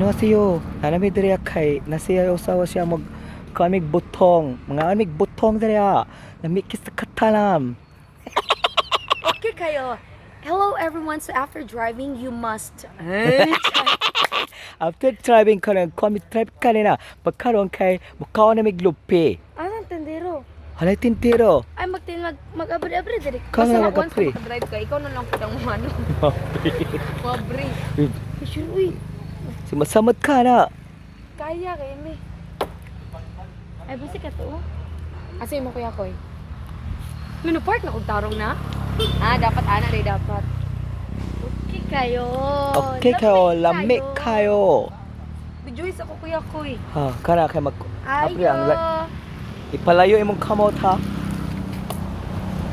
Haseyo. Nanami diri kay nasiya usawa siya mag kamig butong. Mga amig butong diri. Namikis katalam. Okay kayo. Hello everyone. So after driving, you must After driving ka rin, kami drive ka rin na. Pagkaroon kay mukha namig lupi. Anong tendero? Halay tintiro. Ay mag-abri-abri diri. Ka nga Basta mag-abri. once drive ka, ikaw na lang kitang ano. Mabri. Sure, uy. Sumasamad ka na. Kaya kayo me. Ay basi ka to. Asa mo kuya koy? Mino park na kung tarong na? Dapat ana rin dapat. Okay kayo. Okay kayo, lamig kayo. Bijoy sa ko kuya koy. Ha, kana kay mag apri ang Ayo. ipalayo imong kamot ha.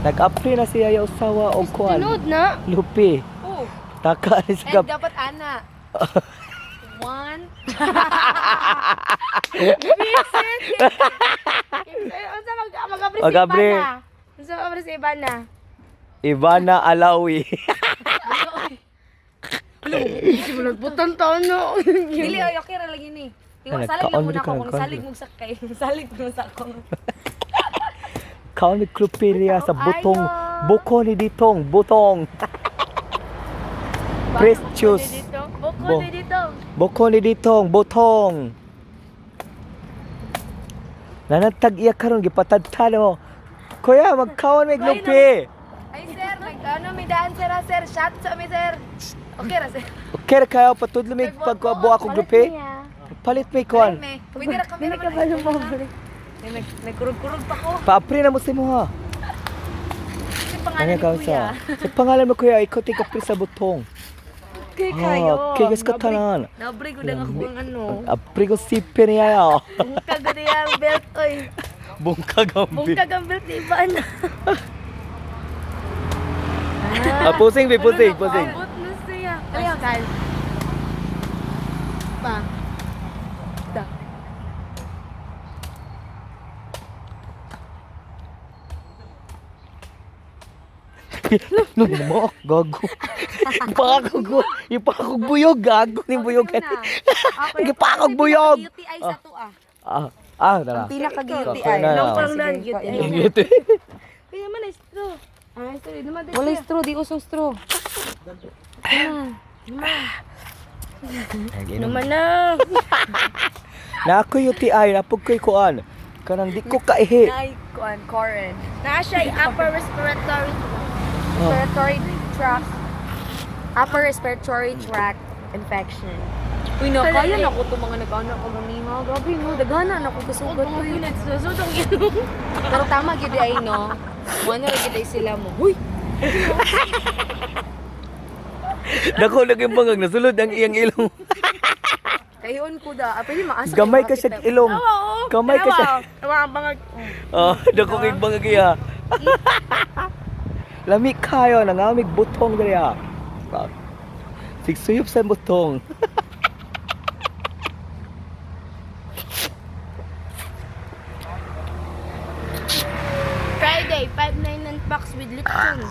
Nag-apri na siya yung usawa o kuan. Tinod na. Lupi. Oh. Taka ni And sa dapat ana. 1. Unsa mag-abri si Mag-abri. Ivana? Unsa mag-abri si Ivana? Ivana Alawi. Hindi mo nagputan taon no. Dili ay okay ra lagi ni. Iwa salig lang muna ako kung salig mo sakay. Salig mo sa ako. Kaon ni Klupiria sa butong Ayo. buko ni ditong butong. Precious. Buko ni dito. Buko ni ditong butong. Nanatag iya karon gipatadtano. Kuya magkaon mig lupi. Ay sir, ano may daan sir, shot sa mi sir. Okay ra sir. Okay ra kayo patudlo mig pagkuabo akong lupi. Palit mi kon. Pwede ra kami ka ba lumabri? May kurog-kurog pa ko. Paapri na mo si mo ha. Si pangalan ni kuya. Sa pangalan mo kuya, ikaw tika pri sa butong. Okay kayo. Kigas ka tanan. Nabri ko lang ako ang ano. Apri ko sipi niya ya. Bungkag na yung belt oy. Bungkag ang bit. Bungkag ang belt ni Ivana. Pusing. Abot na siya. Kaya kal. Pa. Da. No, mo, gago. Ipakog buyog, gago ni buyog. Ipakog buyog. UTI sa to ah. Tara. Pinaka-UTI. Okay na. Nang parang lang UTI. Kaya man ay straw. Ay, straw. Naman din. Wala straw, di usong straw. Naman na. Na ako UTI, napog ko'y kuan. Kanang di ko kaihi. Nay, kuan, Corin. Na siya upper respiratory tract infection. Uy, no, kaya na ko itong mga nag-anak ko ganiha. Grabe, no, dagana na ko kasugat. Uy, nagsusudong yun. Pero tama, gid ay, no? Ano, gid ay sila mo. Uy! Dako naging bangag nasulod ang iyang ilong. Kayon ko da. Pwede maasa. Gamay ka siya ilong. Gamay ka siya. Tawa ang bangag. Dako kay bangag iya. Lami kayo nangamig butong diri ah. Sigsuyop sa butong. Friday, 599 bucks with lechon.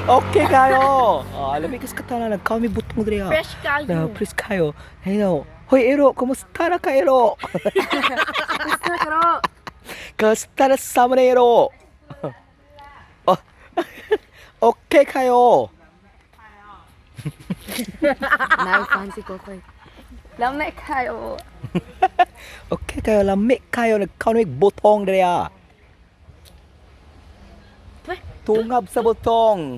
Okay kayo. Lami kas katana nagkami butong diri ah. Fresh kayo. Na fresh kayo. Hello. Hoy Ero, kumusta na ka Ero? Gusto karo. Kumusta na sa na Ero? Okay kayo. Nay fancy Kokoy. Lameh kayo. Okay kayo, lami kayo nagkami butong diri ah. Tungab sa butong.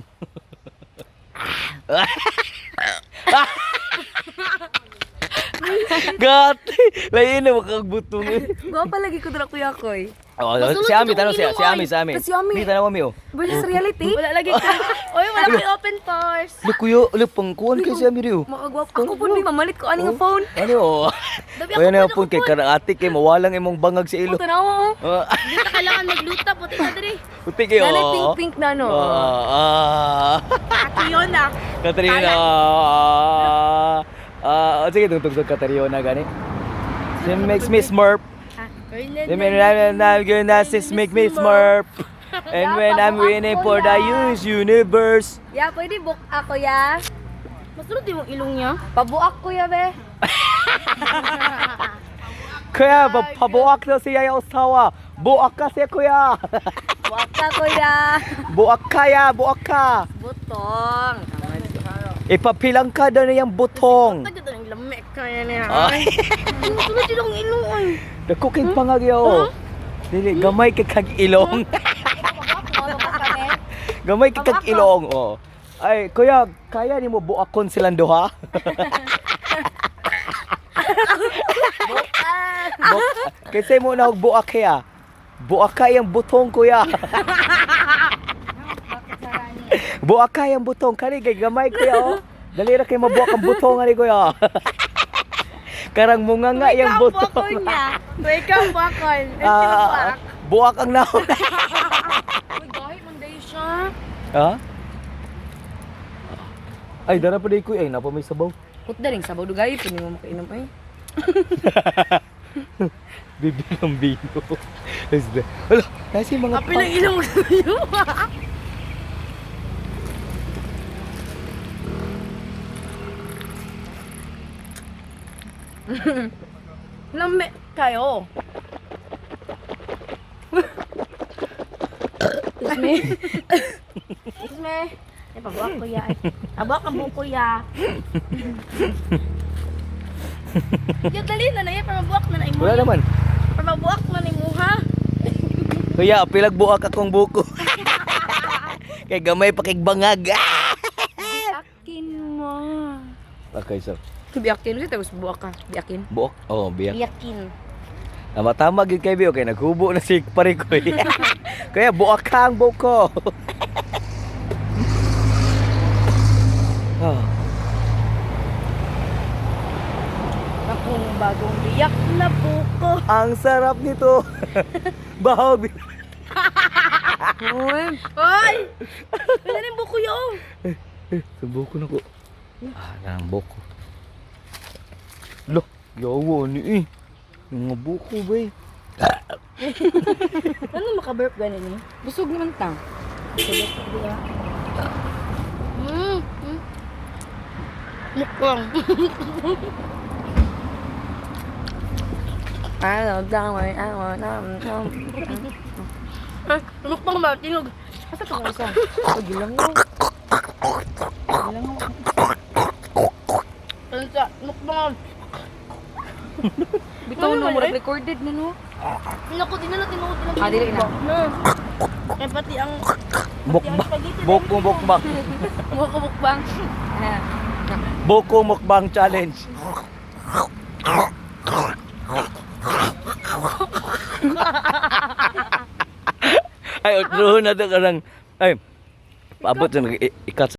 Gati! Lain na makagbutong eh. Gwa pa lagi ko dira kuya koy. Si Ami, tanong siya. Si Ami. Si Ami. Hindi, tanong mo. Versus reality? Wala lagi ka. Oy, wala may open pores. Lu kuyo, pangkuhan kayo si Ami rin. Makagwapo. Ako po may mamalit ko ani nga phone. Ano? Kaya na po kay karaatik kay mawalang imong bangag sa ilo. Tanaw mo. Hindi ta kailangan magluta puti na diri. Puti kayo. Nanay pink na no. Katriona. Katrina. Sige, tungtong Katrina gani. She makes me smurf. Gymnastics make me smurf. And when I'm winning for the universe. Ya, pwede book ako ya. Sulod yung ilong niya. Pabuak kuya be. Kuya, pabuak na siya yung usawa. Buak ka siya, kuya. Buak ka kuya. Buak ka ya, buak ka. Butong. Ipapilang ka daw na yung butong. Taga daw ng lameh kaya niya. Ay. Sulod yung ilong ay. Dako kay pangagyo. Dili, gamay kay kag ilong. Gamay kay kag ilong, oh. Ay, kuya, kaya ni mo buakon silang duha? Kasi mo na buak kaya. Buak ka yung butong, kuya. Buak ka yung butong. Kani, kay gamay, kuya, oh. Dali ra kay mabuak ang butong, ani, kuya. Karang munga nga yung butong. Buakon niya. Wake up, buakon. Buak ang naon. Uy, gahit man day siya. Ha? Ay, dara pa day, kuya. Ay, napa may sabaw. Kut daling sabaw dugay, pwede mo makainom ay. Bibi ng bino. Wala, kasi mga Api lang inom mo sa'yo. Lameh kayo. Excuse me. Excuse me. Ay, pabuak ko ya. Pabuak ang buko ya. Yung dali na na yan, pamabuak na na imo. Wala naman. Pamabuak na na imo ha. Kuya, pilag buak akong buko. Kay gamay pakigbangag. Biyakin mo. Okay, sir. Biyakin mo, tapos buak ka. Biyakin. Buok? Oh, biyak. Biyakin. Tama gid kay Bio kay naghubo na si pare ko. Kaya buak ka ang buko. Oh. Akong bagong biyak na buko. Ang sarap nito. Bahog. Hoy! Hoy! Wala na yung buko yun. Sa buko na ko. Nang buko. Loh, yawa ni eh. Yung mga buko ba eh. Ano makaburp ganin eh? Busog naman tang. Mukbang. Ano, damay, mukbang ba? Tinog. Asa ito kung isa? Gilang mo. Gilang mo. Ano sa? Mukbang. Bitaw na mo, recorded na no? Naku, di na natin tinuod. Dili na. Kaya pati ang... Buko mukbang. Buko mukbang. Buko mukbang challenge. Ay, utruhon na ito karang. Ay, paabot na ikat